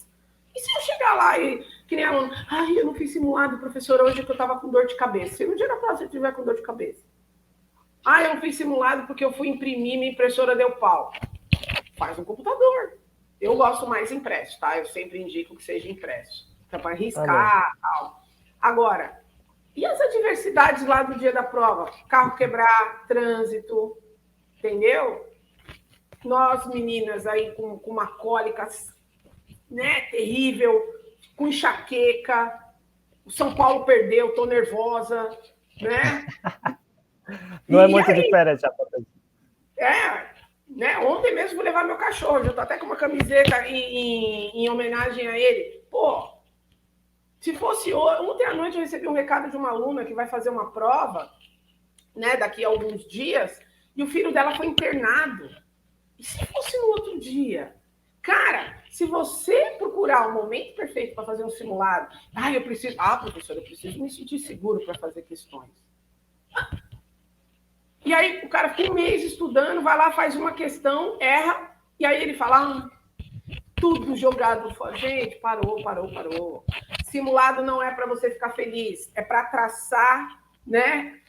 E se eu chegar lá e, que nem aluno, eu não fiz simulado, professor, hoje que eu estava com dor de cabeça. Se no dia da prova você estiver com dor de cabeça. Eu não fiz simulado porque eu fui imprimir, minha impressora deu pau. Faz um computador. Eu gosto mais impresso, tá? Eu sempre indico que seja impresso. Para arriscar e tal. Agora, e as adversidades lá do dia da prova? Carro quebrar, trânsito, entendeu? Nós, meninas, aí com uma cólica, né, terrível, com enxaqueca, o São Paulo perdeu, tô nervosa, né? Não é muito diferente. Né? Ontem mesmo vou levar meu cachorro, eu tô até com uma camiseta em homenagem a ele. Pô, se fosse ontem à noite eu recebi um recado de uma aluna que vai fazer uma prova, né, daqui a alguns dias, e o filho dela foi internado. E se fosse no outro dia? Cara, se você procurar o momento perfeito para fazer um simulado, professor, eu preciso me sentir seguro para fazer questões. E aí o cara fica 1 mês estudando, vai lá, faz uma questão, erra, e aí ele fala, tudo jogado fora. Gente, parou. Simulado não é para você ficar feliz, é para traçar, né,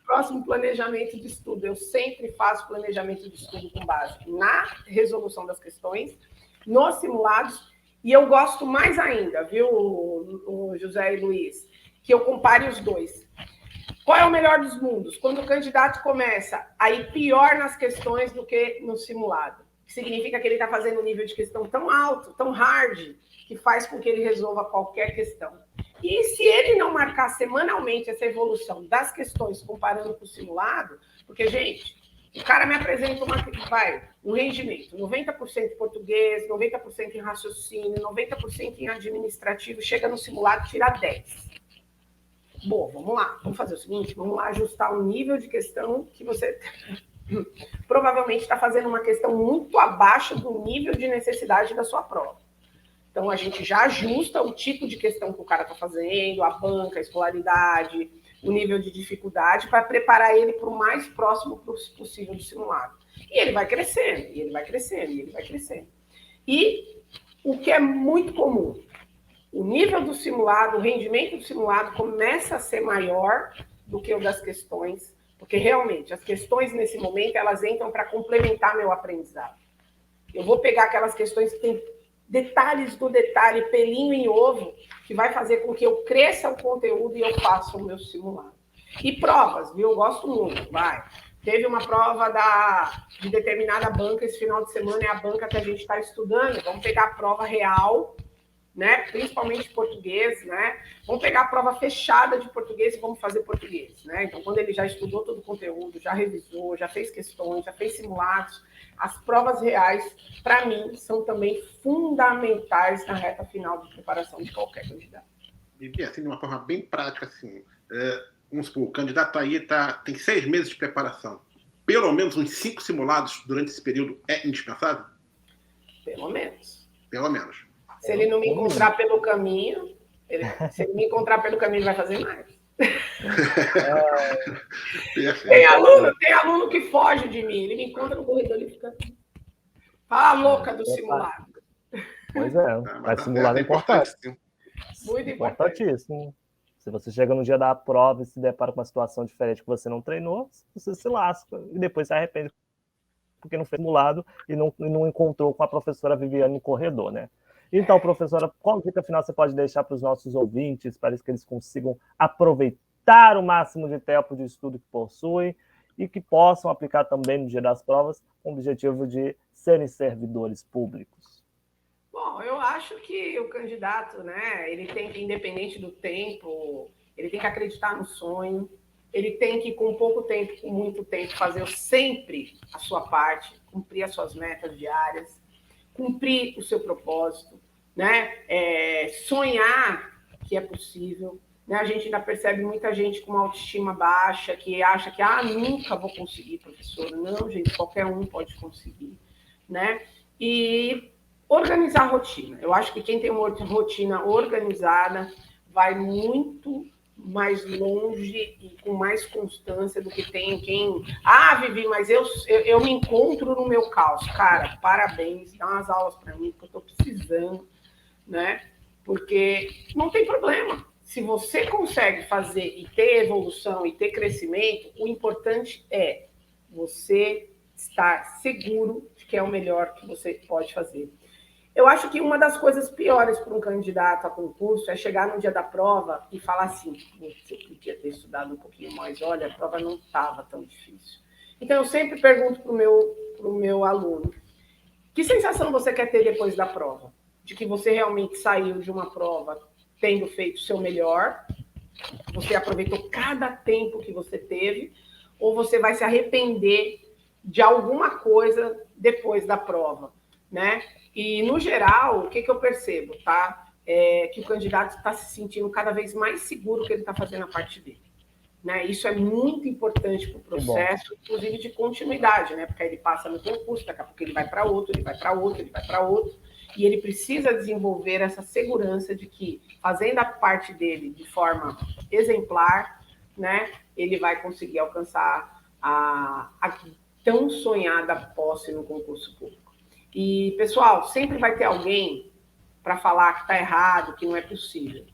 próximo planejamento de estudo. Eu sempre faço planejamento de estudo com base na resolução das questões, nos simulados, e eu gosto mais ainda, viu, o José e Luiz, que eu compare os dois. Qual é o melhor dos mundos? Quando o candidato começa a ir pior nas questões do que no simulado. Significa que ele está fazendo um nível de questão tão alto, tão hard, que faz com que ele resolva qualquer questão. E se ele não marcar semanalmente essa evolução das questões comparando com o simulado, porque, gente, o cara me apresenta um rendimento, 90% em português, 90% em raciocínio, 90% em administrativo, chega no simulado e tira 10. Bom, vamos lá, vamos fazer o seguinte, vamos lá ajustar o nível de questão que você provavelmente está fazendo uma questão muito abaixo do nível de necessidade da sua prova. Então, a gente já ajusta o tipo de questão que o cara está fazendo, a banca, a escolaridade, o nível de dificuldade, para preparar ele para o mais próximo possível do simulado. E ele vai crescendo, e ele vai crescendo, e ele vai crescendo. E o que é muito comum, o nível do simulado, o rendimento do simulado começa a ser maior do que o das questões, porque realmente as questões nesse momento elas entram para complementar meu aprendizado. Eu vou pegar aquelas questões que tem detalhes do detalhe, pelinho em ovo, que vai fazer com que eu cresça o conteúdo e eu faça o meu simulado. E provas, viu? Eu gosto muito, vai. Teve uma prova de determinada banca esse final de semana, é a banca que a gente está estudando. Vamos pegar a prova real, né? Principalmente português, né? Vamos pegar a prova fechada de português e vamos fazer português, né? Então, quando ele já estudou todo o conteúdo, já revisou, já fez questões, já fez simulados, as provas reais, para mim, são também fundamentais na reta final de preparação de qualquer candidato. Vivi, assim, de uma forma bem prática, assim, vamos supor, o candidato aí tem 6 meses de preparação. Pelo menos uns 5 simulados durante esse período é indispensável? Pelo menos. Pelo menos. Se ele não me encontrar pelo caminho, ele vai fazer mais. Tem aluno que foge de mim. Ele me encontra no corredor e fica... Fala louca do simulado. Pois é, mas simulado é importante. Muito importante. Importantíssimo. Se você chega no dia da prova e se depara com uma situação diferente que você não treinou, você se lasca e depois se arrepende porque não fez simulado e não encontrou com a professora Viviane no corredor, né? Então, professora, qual dica final você pode deixar para os nossos ouvintes para que eles consigam aproveitar o máximo de tempo de estudo que possuem e que possam aplicar também no dia das provas com o objetivo de serem servidores públicos? Bom, eu acho que o candidato, né, ele tem que, independente do tempo, ele tem que acreditar no sonho, ele tem que, com pouco tempo, com muito tempo, fazer sempre a sua parte, cumprir as suas metas diárias, cumprir o seu propósito, né? Sonhar que é possível. Né? A gente ainda percebe muita gente com uma autoestima baixa, que acha que nunca vou conseguir, professor. Não, gente, qualquer um pode conseguir. Né? E organizar a rotina. Eu acho que quem tem uma rotina organizada vai muito mais longe e com mais constância do que tem quem... Vivi, mas eu me encontro no meu caos. Cara, parabéns, dá umas aulas para mim, porque eu estou precisando, né? Porque não tem problema. Se você consegue fazer e ter evolução e ter crescimento, o importante é você estar seguro de que é o melhor que você pode fazer. Eu acho que uma das coisas piores para um candidato a concurso é chegar no dia da prova e falar assim, eu podia ter estudado um pouquinho mais, olha, a prova não estava tão difícil. Então, eu sempre pergunto para o meu aluno, que sensação você quer ter depois da prova? De que você realmente saiu de uma prova tendo feito o seu melhor, você aproveitou cada tempo que você teve, ou você vai se arrepender de alguma coisa depois da prova, né? E, no geral, o que eu percebo, tá? É que o candidato está se sentindo cada vez mais seguro que ele está fazendo a parte dele. Né? Isso é muito importante para o processo, inclusive de continuidade, né? Porque aí ele passa no concurso, daqui a pouco ele vai para outro, ele vai para outro, ele vai para outro, e ele precisa desenvolver essa segurança de que, fazendo a parte dele de forma exemplar, né, ele vai conseguir alcançar a tão sonhada posse no concurso público. E, pessoal, sempre vai ter alguém para falar que está errado, que não é possível.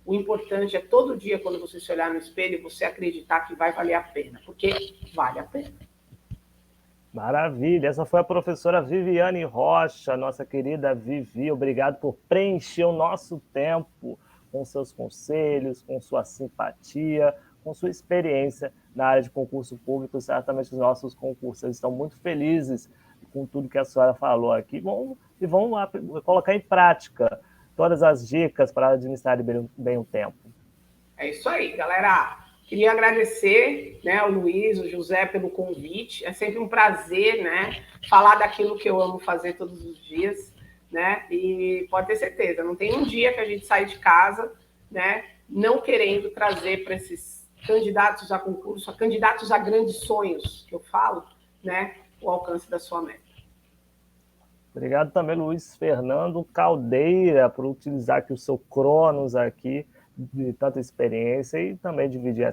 O importante é todo dia, quando você se olhar no espelho, você acreditar que vai valer a pena, porque vale a pena. Maravilha! Essa foi a professora Viviane Rocha, nossa querida Vivi. Obrigado por preencher o nosso tempo com seus conselhos, com sua simpatia, com sua experiência na área de concurso público. Certamente os nossos concurseiros estão muito felizes com tudo que a senhora falou aqui e vão colocar em prática todas as dicas para administrar bem o tempo. É isso aí, galera. Queria agradecer, né, o Luiz, o José, pelo convite. É sempre um prazer, né, falar daquilo que eu amo fazer todos os dias, né? E pode ter certeza, não tem um dia que a gente sai de casa, né, não querendo trazer para esses candidatos a concurso, candidatos a grandes sonhos, que eu falo, né, o alcance da sua meta. Obrigado também, Luiz Fernando Caldeira, por utilizar aqui o seu Cronos aqui, de tanta experiência, e também dividir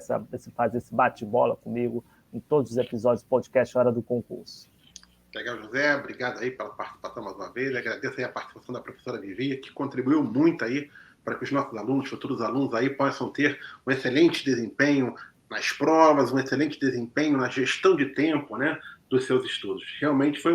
fazer esse bate-bola comigo em todos os episódios do podcast Hora do Concurso. Legal, José. Obrigado aí pela participação mais uma vez. Agradeço aí a participação da professora Vivi, que contribuiu muito aí para que os nossos alunos, futuros alunos aí, possam ter um excelente desempenho nas provas, um excelente desempenho na gestão de tempo, né, dos seus estudos. Realmente foi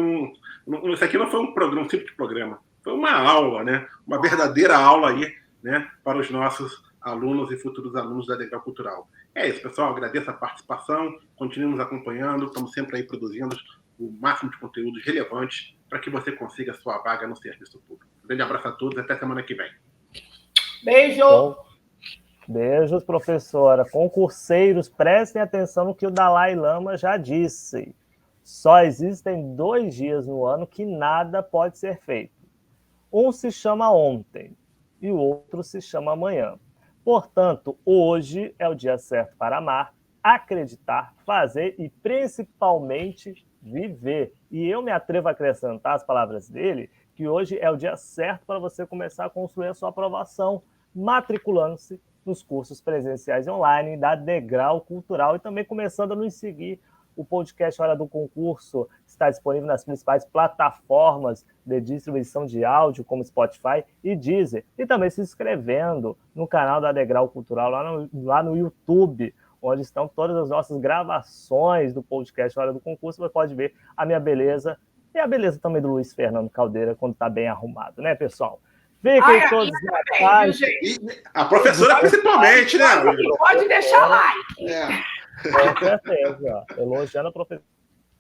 isso aqui não foi um programa, um simples programa, foi uma aula, né, uma verdadeira aula aí, né, para os nossos alunos e futuros alunos da Degrau Cultural. É isso, pessoal. Agradeço a participação, continuemos acompanhando, estamos sempre aí produzindo o máximo de conteúdos relevantes para que você consiga a sua vaga no serviço público. Um grande abraço a todos e até semana que vem. Beijo! Beijos, professora. Concurseiros, prestem atenção no que o Dalai Lama já disse. Só existem 2 dias no ano que nada pode ser feito. Um se chama ontem e o outro se chama amanhã. Portanto, hoje é o dia certo para amar, acreditar, fazer e, principalmente, viver. E eu me atrevo a acrescentar as palavras dele, que hoje é o dia certo para você começar a construir a sua aprovação, matriculando-se nos cursos presenciais e online da Degrau Cultural e também começando a nos seguir. O podcast Hora do Concurso está disponível nas principais plataformas de distribuição de áudio, como Spotify e Deezer. E também se inscrevendo no canal da Degrau Cultural lá no YouTube, onde estão todas as nossas gravações do podcast Hora do Concurso. Você pode ver a minha beleza e a beleza também do Luiz Fernando Caldeira, quando está bem arrumado, né, pessoal? Fiquem todos na paz. A professora principalmente, né? Pode deixar like. Com certeza. Elogiando a professora,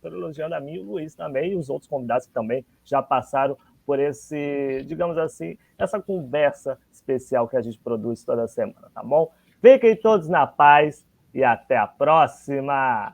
elogiando a mim e o Luiz também, e os outros convidados que também já passaram por esse, digamos assim, essa conversa especial que a gente produz toda semana, tá bom? Fiquem todos na paz e até a próxima!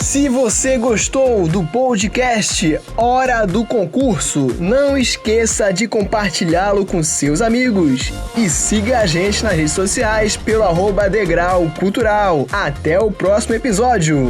Se você gostou do podcast Hora do Concurso, não esqueça de compartilhá-lo com seus amigos. E siga a gente nas redes sociais pelo @Degrau Cultural. Até o próximo episódio!